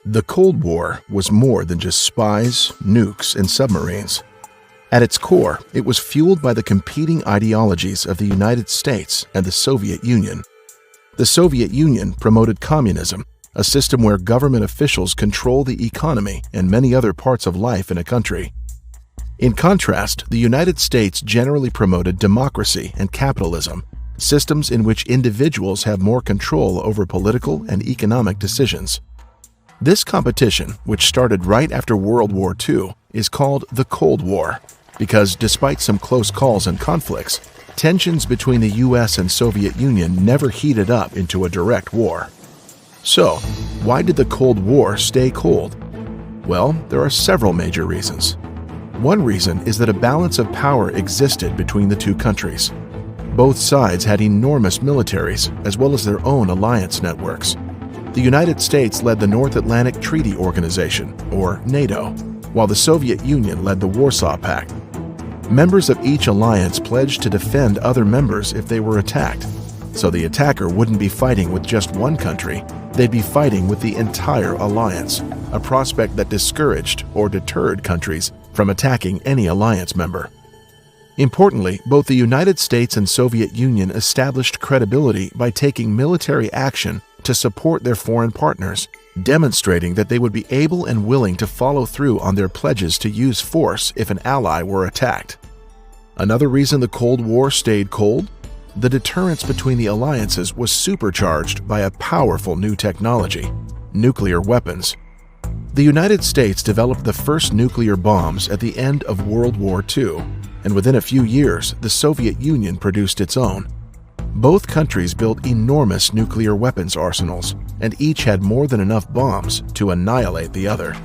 The Cold War was more than just spies, nukes, and submarines. At its core, it was fueled by the competing ideologies of the United States and the Soviet Union. The Soviet Union promoted communism, a system where government officials control the economy and many other parts of life in a country. In contrast, the United States generally promoted democracy and capitalism, systems in which individuals have more control over political and economic decisions. This competition, which started right after World War II, is called the Cold War because, despite some close calls and conflicts, tensions between the US and Soviet Union never heated up into a direct war. So, why did the Cold War stay cold? Well, there are several major reasons. One reason is that a balance of power existed between the two countries. Both sides had enormous militaries as well as their own alliance networks. The United States led the North Atlantic Treaty Organization, or NATO, while the Soviet Union led the Warsaw Pact. Members of each alliance pledged to defend other members if they were attacked. So the attacker wouldn't be fighting with just one country, they'd be fighting with the entire alliance, a prospect that discouraged or deterred countries from attacking any alliance member. Importantly, both the United States and Soviet Union established credibility by taking military action to support their foreign partners, demonstrating that they would be able and willing to follow through on their pledges to use force if an ally were attacked. Another reason the Cold War stayed cold? The deterrence between the alliances was supercharged by a powerful new technology: nuclear weapons. The United States developed the first nuclear bombs at the end of World War II, and within a few years, the Soviet Union produced its own. Both countries built enormous nuclear weapons arsenals, and each had more than enough bombs to annihilate the other.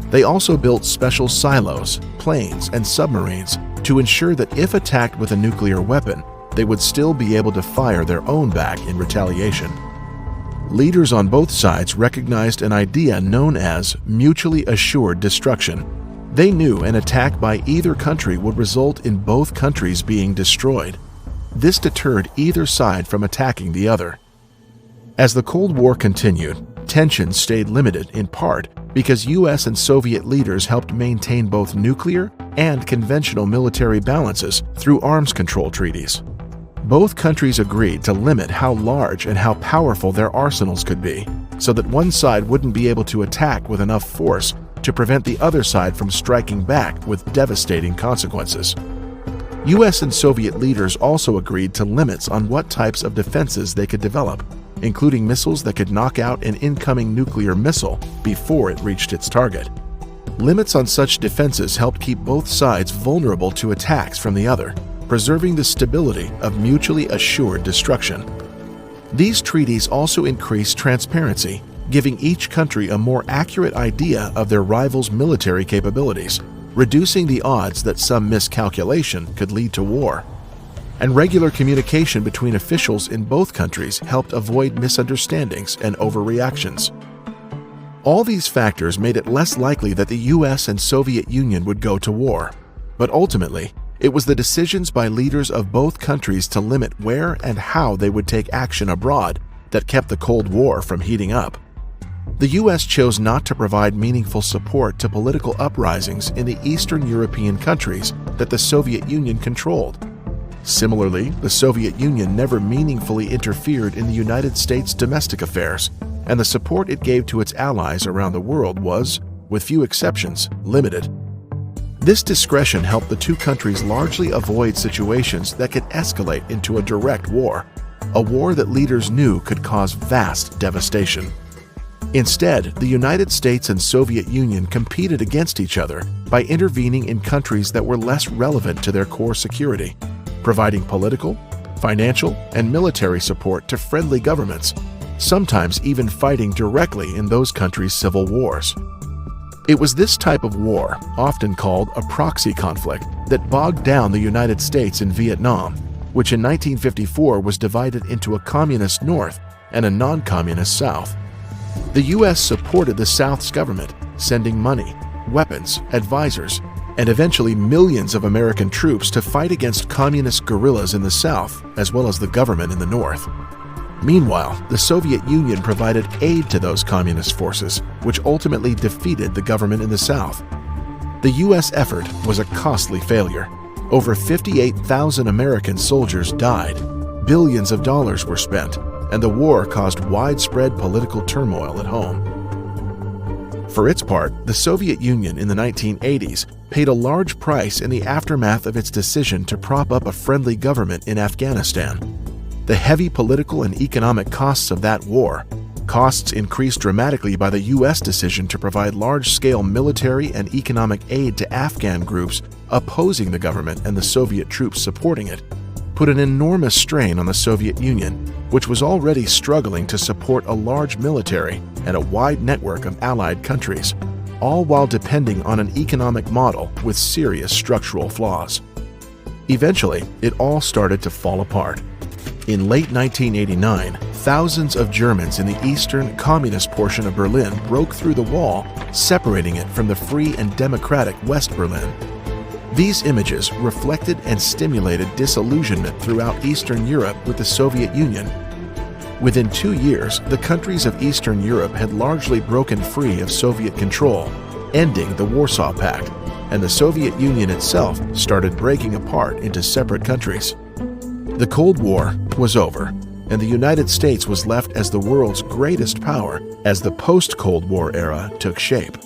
They also built special silos, planes, and submarines to ensure that if attacked with a nuclear weapon, they would still be able to fire their own back in retaliation. Leaders on both sides recognized an idea known as mutually assured destruction. They knew an attack by either country would result in both countries being destroyed. This deterred either side from attacking the other. As the Cold War continued, tensions stayed limited in part because US and Soviet leaders helped maintain both nuclear and conventional military balances through arms control treaties. Both countries agreed to limit how large and how powerful their arsenals could be, so that one side wouldn't be able to attack with enough force to prevent the other side from striking back with devastating consequences. US and Soviet leaders also agreed to limits on what types of defenses they could develop, including missiles that could knock out an incoming nuclear missile before it reached its target. Limits on such defenses helped keep both sides vulnerable to attacks from the other, preserving the stability of mutually assured destruction. These treaties also increased transparency, giving each country a more accurate idea of their rivals' military capabilities, reducing the odds that some miscalculation could lead to war. And regular communication between officials in both countries helped avoid misunderstandings and overreactions. All these factors made it less likely that the US and Soviet Union would go to war, but ultimately, it was the decisions by leaders of both countries to limit where and how they would take action abroad that kept the Cold War from heating up. The US chose not to provide meaningful support to political uprisings in the Eastern European countries that the Soviet Union controlled. Similarly, the Soviet Union never meaningfully interfered in the United States' domestic affairs, and the support it gave to its allies around the world was, with few exceptions, limited. This discretion helped the two countries largely avoid situations that could escalate into a direct war, a war that leaders knew could cause vast devastation. Instead, the United States and Soviet Union competed against each other by intervening in countries that were less relevant to their core security, providing political, financial, and military support to friendly governments, sometimes even fighting directly in those countries' civil wars. It was this type of war, often called a proxy conflict, that bogged down the United States in Vietnam, which in 1954 was divided into a communist North and a non-communist South. The U.S. supported the South's government, sending money, weapons, advisors, and eventually millions of American troops to fight against communist guerrillas in the South, as well as the government in the North. Meanwhile, the Soviet Union provided aid to those communist forces, which ultimately defeated the government in the South. The U.S. effort was a costly failure. Over 58,000 American soldiers died, billions of dollars were spent, and the war caused widespread political turmoil at home. For its part, the Soviet Union in the 1980s paid a large price in the aftermath of its decision to prop up a friendly government in Afghanistan. The heavy political and economic costs of that war, costs increased dramatically by the U.S. decision to provide large-scale military and economic aid to Afghan groups opposing the government and the Soviet troops supporting it, put an enormous strain on the Soviet Union, which was already struggling to support a large military and a wide network of allied countries, all while depending on an economic model with serious structural flaws. Eventually, it all started to fall apart. In late 1989, thousands of Germans in the eastern communist portion of Berlin broke through the wall, separating it from the free and democratic West Berlin. These images reflected and stimulated disillusionment throughout Eastern Europe with the Soviet Union. Within 2 years, the countries of Eastern Europe had largely broken free of Soviet control, ending the Warsaw Pact, and the Soviet Union itself started breaking apart into separate countries. The Cold War was over, and the United States was left as the world's greatest power as the post-Cold War era took shape.